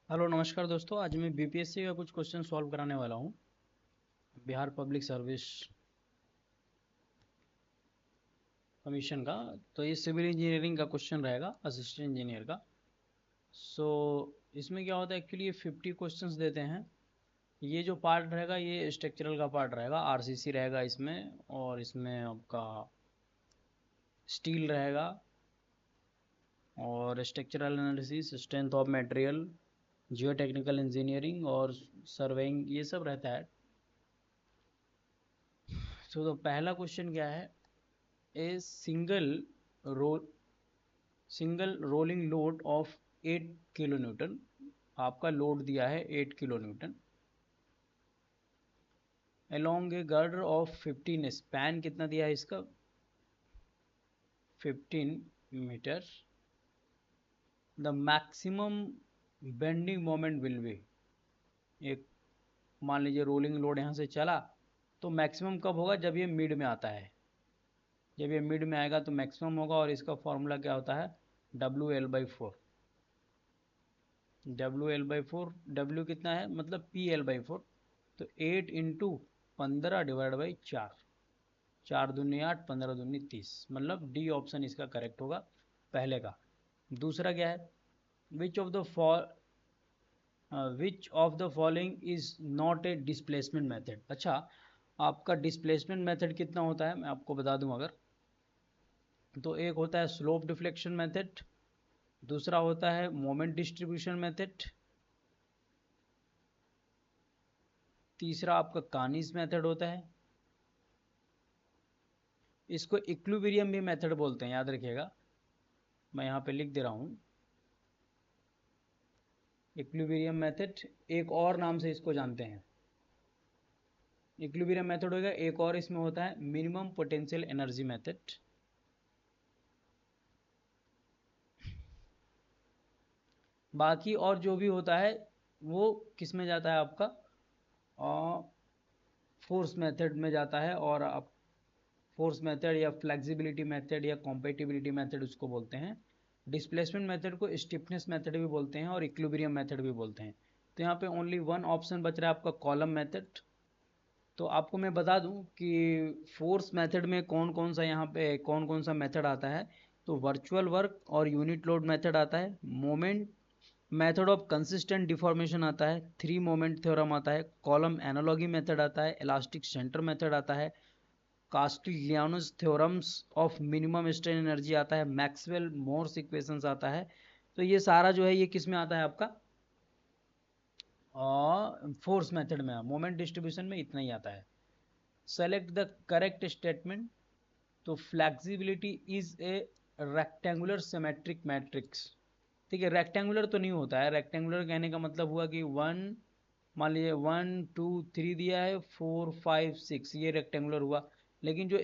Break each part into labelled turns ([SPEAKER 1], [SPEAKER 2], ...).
[SPEAKER 1] Hello नमस्कार दोस्तों। आज मैं बीपीएससी का कुछ क्वेश्चन सॉल्व कराने वाला हूँ। बिहार पब्लिक सर्विस कमीशन का। तो ये सिविल इंजीनियरिंग का क्वेश्चन रहेगा, असिस्टेंट इंजीनियर का। सो इसमें क्या होता है, एक्चुअली ये 50 क्वेश्चंस देते हैं। ये जो पार्ट रहेगा ये स्ट्रक्चरल का पार्ट रहेगा, आरसीसी रहेगा इसमें, और इसमें आपका स्टील रहेगा, और structural analysis, strength of material, geotechnical engineering और सर्वेइंग, ये सब रहता है। तो पहला क्वेश्चन क्या है, a single rolling load of 8 kilo newton. आपका लोड दिया है 8 kilo newton along a girder of 15, span कितना दिया है इसका, 15 metre. The maximum bending moment will be, एक मान लीजिए रोलिंग लोड यहाँ से चला तो मैक्सिमम कब होगा, जब ये मिड में आता है। जब ये मिड में आएगा तो मैक्सिमम होगा, और इसका फॉर्मूला क्या होता है, WL/4। WL/4, W कितना है मतलब PL/4। तो 8 × 15 डिवाइड बाई 4, 4×2 = 8, 15×2 = 30, मतलब डी ऑप्शन इसका करेक्ट होगा पहले का। दूसरा क्या है, which of the following is not a displacement method. अच्छा, आपका डिस्प्लेसमेंट मेथड कितना होता है मैं आपको बता दूं अगर, तो एक होता है स्लोप डिफ्लेक्शन मेथड, दूसरा होता है मोमेंट डिस्ट्रीब्यूशन मेथड, तीसरा आपका कानीस मेथड होता है। इसको इक्विलिब्रियम भी मेथड बोलते हैं, याद रखिएगा, मैं यहाँ पे लिख दे रहा हूँ। इक्विलिब्रियम मेथड एक और नाम से इसको जानते हैं। इक्विलिब्रियम मेथड होगा, एक और इसमें होता है मिनिमम पोटेंशियल एनर्जी मेथड। बाकी और जो भी होता है वो किस में जाता है आपका, फोर्स मेथड में जाता है। और आप फोर्स मेथड या फ्लेक्सिबिलिटी मेथड या कॉम्पेटिबिलिटी मेथड उसको बोलते हैं। डिस्प्लेसमेंट मेथड को स्टिफनेस मेथड भी बोलते हैं और इक्विलिब्रियम मेथड भी बोलते हैं। तो यहाँ पे ओनली वन ऑप्शन बच रहा है आपका, कॉलम मेथड। तो आपको मैं बता दूं कि फोर्स मेथड में कौन कौन सा यहाँ पे कौन कौन सा मेथड आता है। तो वर्चुअल वर्क और यूनिट लोड मेथड आता है, moment method of consistent deformation आता है, 3 मोमेंट थ्योरम आता है, कॉलम एनालॉगी मेथड आता है, इलास्टिक सेंटर मेथड आता है, Castigliano's theorems of minimum strain energy आता है, मैक्सवेल मोर्स इक्वेशंस आता है। तो ये सारा जो है ये किस में आता है आपका, फोर्स मेथड में। मोमेंट डिस्ट्रीब्यूशन में इतना ही आता है। Select the correct statement. तो flexibility is a rectangular symmetric matrix. ठीक है, रेक्टेंगुलर तो नहीं होता है। रेक्टेंगुलर कहने का मतलब हुआ कि मान लीजिए 1 2 3 दिया है, 4 5 6, ये रेक्टेंगुलर हुआ। लेकिन जो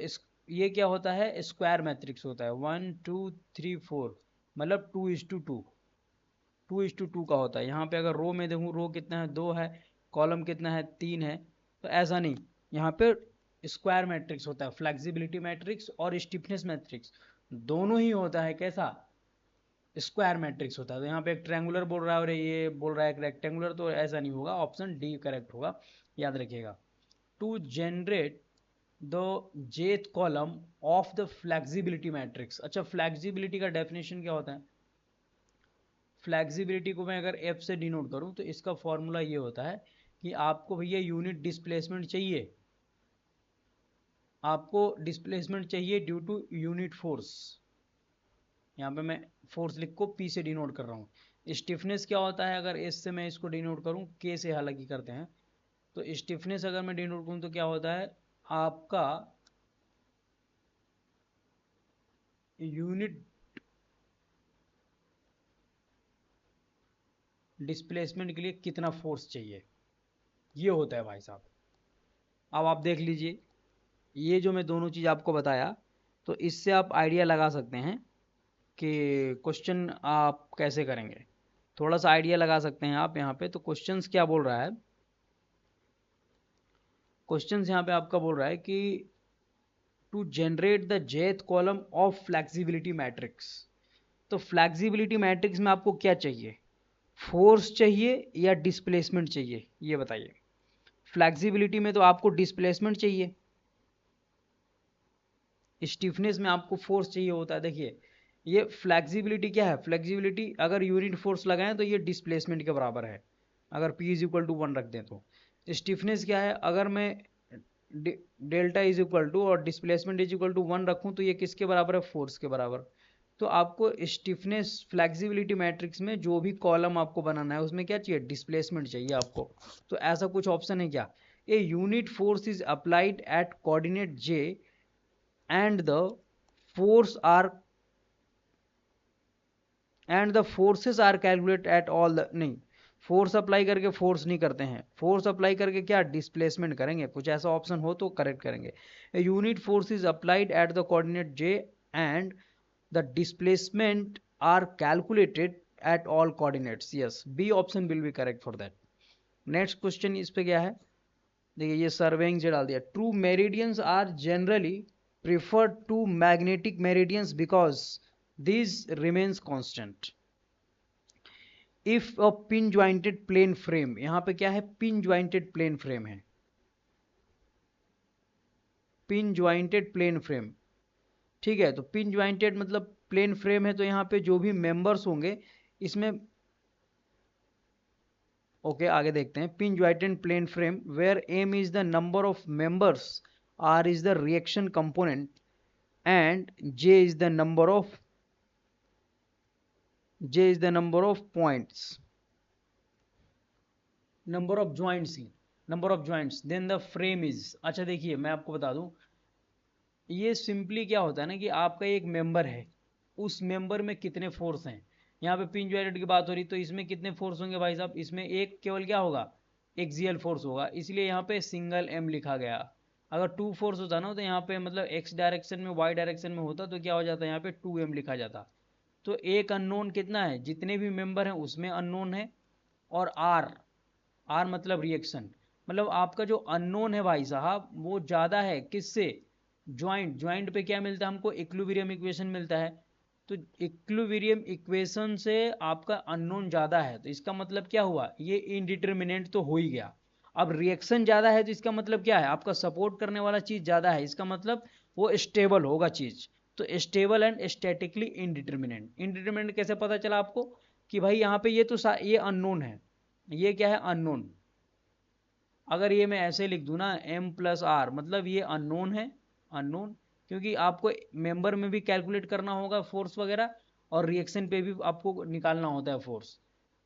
[SPEAKER 1] ये क्या होता है, स्क्वायर मैट्रिक्स होता है। 1 2 3 4 मतलब 2:2, 2:2 का होता है। यहाँ पे अगर रो में देखूँ, रो कितना है, 2 है, कॉलम कितना है, 3 है। तो ऐसा नहीं, यहाँ पे स्क्वायर मैट्रिक्स होता है। फ्लेक्सिबिलिटी मैट्रिक्स और स्टिफनेस मैट्रिक्स दोनों ही होता है कैसा, स्क्वायर मैट्रिक्स होता है। तो यहाँ पे एक ट्रायंगुलर बोल रहा है और ये बोल रहा है एक रेक्टेंगुलर, तो ऐसा नहीं होगा, ऑप्शन डी करेक्ट होगा, याद रखिएगा। To generate the jth column of the flexibility matrix. अच्छा, फ्लेक्सिबिलिटी का डेफिनेशन क्या होता है, फ्लेक्सिबिलिटी को मैं अगर एफ से डिनोट करूं तो इसका फॉर्मूला ये होता है कि आपको भैया यूनिट डिस्प्लेसमेंट चाहिए, आपको डिस्प्लेसमेंट चाहिए ड्यू टू यूनिट फोर्स। यहाँ पे मैं फोर्स लिख को पी से डिनोट कर रहा हूँ। स्टिफनेस क्या होता है, अगर एस से मैं इसको डिनोट करूँ, के से हालांकि करते हैं, तो स्टिफनेस अगर मैं डिनोट करूँ तो क्या होता है आपका, यूनिट डिस्प्लेसमेंट के लिए कितना फोर्स चाहिए, ये होता है भाई साहब। अब आप देख लीजिए, ये जो मैं दोनों चीज़ आपको बताया, तो इससे आप आइडिया लगा सकते हैं कि क्वेश्चन आप कैसे करेंगे। थोड़ा सा आइडिया लगा सकते हैं आप यहाँ पे। तो क्वेश्चंस क्या बोल रहा है, क्वेश्चंस यहाँ पे आपका बोल रहा है कि to generate the jth column of flexibility matrix. तो फ्लेक्सिबिलिटी मैट्रिक्स में आपको क्या चाहिए, फोर्स चाहिए या डिस्प्लेसमेंट चाहिए, ये बताइए। फ्लेक्सिबिलिटी में तो आपको डिस्प्लेसमेंट चाहिए, स्टिफनेस में आपको फोर्स चाहिए होता है। देखिए ये फ्लेक्सिबिलिटी क्या है, फ्लेक्सिबिलिटी अगर यूनिट फोर्स लगाएं तो ये डिस्प्लेसमेंट के बराबर है, अगर P इज इक्वल टू 1 रख दें तो। स्टिफनेस क्या है, अगर मैं डेल्टा इज इक्वल टू और डिस्प्लेसमेंट इज इक्वल टू 1 रखूं तो ये किसके बराबर है, फोर्स के बराबर। तो आपको स्टिफनेस फ्लेक्सिबिलिटी मैट्रिक्स में जो भी कॉलम आपको बनाना है उसमें क्या चाहिए, डिस्प्लेसमेंट चाहिए आपको। तो ऐसा कुछ ऑप्शन है क्या, a unit force is applied at coordinate J and the force are and the forces are calculated at all the, नहीं, फोर्स अप्लाई करके फोर्स नहीं करते हैं, फोर्स अप्लाई करके क्या डिस्प्लेसमेंट करेंगे, कुछ ऐसा ऑप्शन हो तो करेक्ट करेंगे। Unit force is applied at the coordinate J and the displacement are calculated at all coordinates, yes B option will be correct for that. Next question इस पे क्या है, देखिए ये सर्वेइंग से डाल दिया। True meridians are generally preferred to magnetic meridians because these remains constant if a pin jointed plane frame, यहां पे क्या है, पिन ज्वाइंटेड प्लेन फ्रेम है, पिन ज्वाइंटेड प्लेन फ्रेम, ठीक है। तो पिन ज्वाइंटेड मतलब प्लेन फ्रेम है, तो यहां पे जो भी मेंबर्स होंगे इसमें, ओके आगे देखते हैं। Pin jointed plane frame where M is the number of members, R is the reaction component and J is the number of points, number of joints, then the frame is। अच्छा देखिए मैं आपको बता दूं, ये सिंपली क्या होता है ना कि आपका एक मेंबर है, उस मेंबर में कितने फोर्स हैं। यहाँ पे पिन ज्वाइंटेड की बात हो रही तो इसमें कितने फोर्स होंगे भाई साहब, इसमें एक केवल क्या होगा, एक्सियल फोर्स होगा, इसलिए यहाँ पे सिंगल M लिखा गया। अगर 2 फोर्स होता ना तो यहाँ पे मतलब x डायरेक्शन में y डायरेक्शन में होता तो क्या हो जाता, यहाँ पे 2M लिखा जाता। तो एक अननोन कितना है, जितने भी मेंबर हैं उसमें अननोन है, और आर मतलब रिएक्शन, मतलब आपका जो अननोन है भाई साहब वो ज़्यादा है किससे, ज्वाइंट पे क्या मिलता है हमको, इक्विलिब्रियम इक्वेशन मिलता है। तो इक्विलिब्रियम इक्वेशन से आपका अननोन ज़्यादा है, तो इसका मतलब क्या हुआ, ये इनडिटर्मिनेंट तो हो ही गया। अब रिएक्शन ज़्यादा है तो इसका मतलब क्या है, आपका सपोर्ट करने वाला चीज़ ज़्यादा है, इसका मतलब वो स्टेबल होगा चीज़। तो stable and statically indeterminate. Indeterminate कैसे पता चला आपको, कि भाई यहाँ पे ये तो ये अननोन है, ये क्या है अननोन। अगर ये मैं ऐसे लिख दूं ना M प्लस आर, मतलब ये अननोन है, अननोन, क्योंकि आपको मेंबर में भी कैलकुलेट करना होगा फोर्स वगैरह, और रिएक्शन पे भी आपको निकालना होता है फोर्स,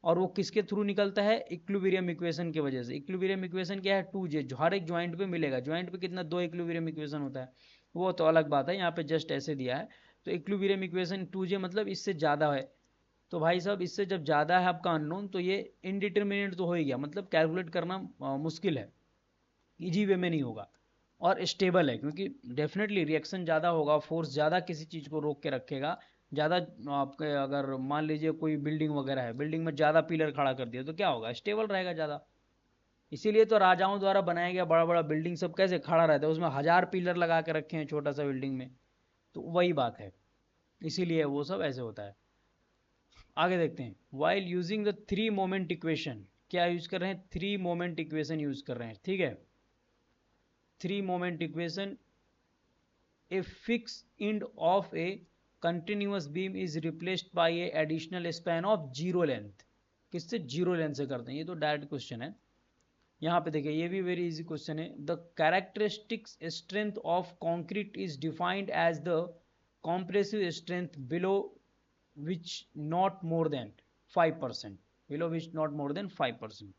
[SPEAKER 1] और वो किसके थ्रू निकलता है, इक्विलिब्रियम इक्वेशन की वजह से। इक्विलिब्रियम इक्वेशन क्या है, 2J, जो हर एक ज्वाइंट पे मिलेगा, ज्वाइंट पे कितना, 2 इक्विलिब्रियम इक्वेशन होता है, वो तो अलग बात है, यहाँ पे जस्ट ऐसे दिया है। तो इक्विलिब्रियम इक्वेशन 2J मतलब इससे ज़्यादा है, तो भाई साहब इससे जब ज़्यादा है आपका अननोन तो ये इनडिटर्मिनेट तो हो ही गया, मतलब कैलकुलेट करना मुश्किल है, इजी वे में नहीं होगा। और स्टेबल है क्योंकि डेफिनेटली रिएक्शन ज़्यादा होगा, फोर्स ज़्यादा किसी चीज़ को रोक के रखेगा ज़्यादा। आपके अगर मान लीजिए कोई बिल्डिंग वगैरह है, बिल्डिंग में ज़्यादा पिलर खड़ा कर दिया तो क्या होगा, स्टेबल रहेगा ज़्यादा। इसीलिए तो राजाओं द्वारा बनाया गया बड़ा बड़ा बिल्डिंग सब कैसे खड़ा रहता है, उसमें 1000 पिलर लगा के रखे हैं छोटा सा बिल्डिंग में, तो वही बात है, इसीलिए वो सब ऐसे होता है। आगे देखते हैं, while using the 3 moment equation, क्या यूज कर रहे हैं, 3 मोमेंट इक्वेशन यूज कर रहे हैं, ठीक है। 3 moment equation, a fix end of A continuous beam is replaced by A additional span of zero length. किससे, जीरो लेंथ से करते हैं, ये तो डायरेक्ट क्वेश्चन है। यहाँ पे देखिए ये भी वेरी इजी क्वेश्चन है। The characteristics strength of concrete is defined as the compressive strength below which not more than 5%, below which not more than 5%.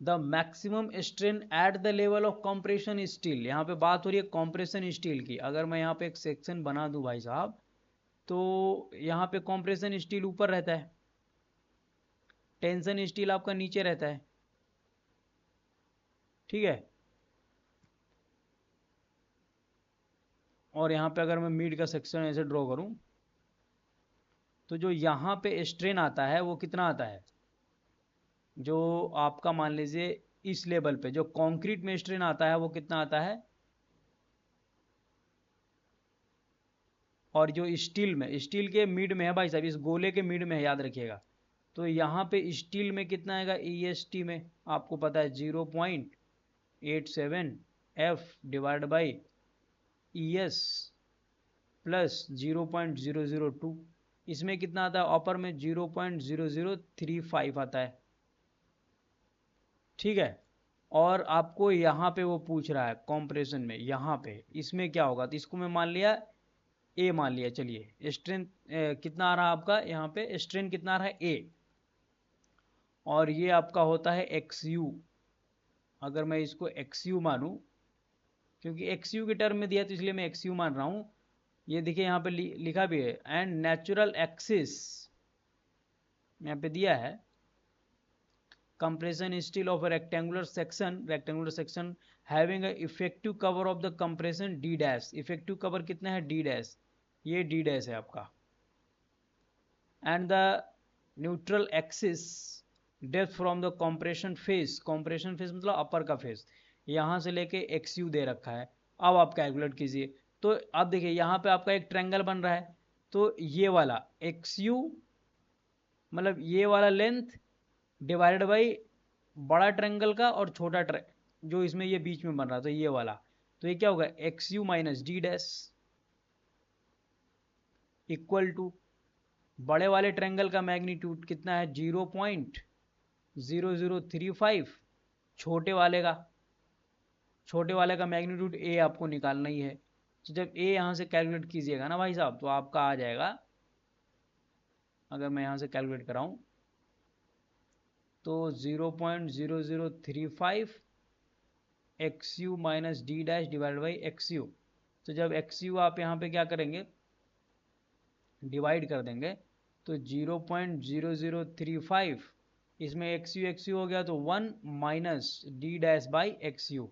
[SPEAKER 1] The maximum strain at the level of compression steel, यहाँ पे बात हो रही है compression steel की। अगर मैं यहाँ पे एक सेक्शन बना दूं भाई साहब, तो यहाँ पे compression steel ऊपर रहता है, टेंशन स्टील आपका नीचे रहता है, ठीक है। और यहाँ पे अगर मैं मिड का सेक्शन ऐसे ड्रॉ करूँ तो जो यहाँ पे स्ट्रेन आता है वो कितना आता है, जो आपका मान लीजिए इस लेवल पे जो कंक्रीट में स्ट्रेन आता है वो कितना आता है, और जो स्टील के मिड में है भाई साहब, इस गोले के मिड में है, याद रखिएगा। तो यहाँ पे स्टील में कितना आएगा, EST में आपको पता है 0.87 F divide by ES plus 0.002। इसमें कितना आता है, ऑपर में 0.0035 आता है, ठीक है। और आपको यहाँ पे वो पूछ रहा है कॉम्प्रेशन में, यहाँ पे इसमें क्या होगा, तो इसको मैं मान लिया ए मान लिया। चलिए स्ट्रेंथ कितना आ रहा है आपका, यहाँ पे स्ट्रेंथ कितना आ रहा है ए, और ये आपका होता है XU। अगर मैं इसको XU मानूं, क्योंकि XU के टर्म में दिया तो इसलिए मैं XU मान रहा हूँ। ये देखिए यहाँ पे लिखा भी है, एंड नेचुरल एक्सिस यहाँ पे दिया है, compression steel of a rectangular section having a effective cover of the compression D dash। effective cover कितना है, D dash, ये D dash है आपका, and the neutral axis depth from the compression phase मतलब अपर का फेस, यहाँ से लेके XU दे रखा है। अब आप कैलकुलेट कीजिए। तो अब देखिए यहाँ पे आपका एक ट्रायंगल बन रहा है, तो ये वाला XU मतलब ये वाला लेंथ डिवाइडेड बाई बड़ा ट्रायंगल का और छोटा जो इसमें ये बीच में बन रहा, तो ये वाला, तो ये क्या होगा, XU minus D dash equal to बड़े वाले ट्रायंगल का मैग्नीट्यूड कितना है 0.0035, छोटे वाले का मैग्नीट्यूड A आपको निकालना ही है। तो जब A यहाँ से कैलकुलेट कीजिएगा ना भाई साहब, तो आपका आ जाएगा, अगर मैं यहाँ से कैलकुलेट कराऊं तो 0.0035 XU minus D dash divide by XU। तो जब XU आप यहाँ पे क्या करेंगे, डिवाइड कर देंगे, तो 0.0035 इसमें XU हो गया, तो 1 minus D dash by XU।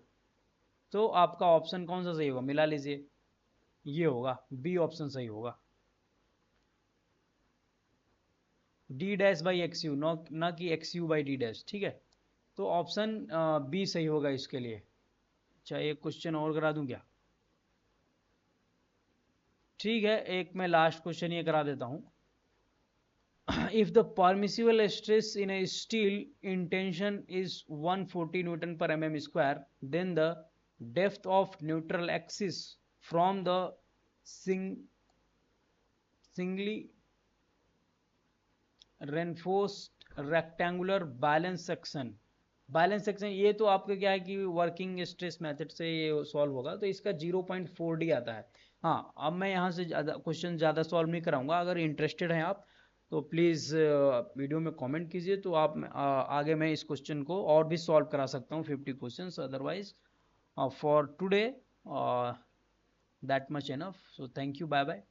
[SPEAKER 1] तो आपका ऑप्शन कौन सा सही होगा, मिला लीजिए, ये होगा, बी ऑप्शन सही होगा, D डैश बाई XU, ना कि XU बाई D डैश, ठीक है। तो ऑप्शन बी सही होगा इसके लिए। अच्छा एक क्वेश्चन और करा दूं क्या, ठीक है, एक मैं लास्ट क्वेश्चन ये करा देता हूं। If the permissible stress in a steel in tension is 140 Newton per mm square, then the depth of neutral axis from the singly reinforced rectangular balance section, ये तो आपका क्या है कि वर्किंग स्ट्रेस मेथड से ये सॉल्व होगा, तो इसका 0.4D आता है। हाँ, अब मैं यहाँ से क्वेश्चन ज़्यादा सॉल्व नहीं कराऊंगा। अगर इंटरेस्टेड हैं आप तो प्लीज़ वीडियो में कमेंट कीजिए, तो आप आगे मैं इस क्वेश्चन को और भी सॉल्व करा सकता हूँ 50 questions. Otherwise for today that much enough. So thank you, bye bye.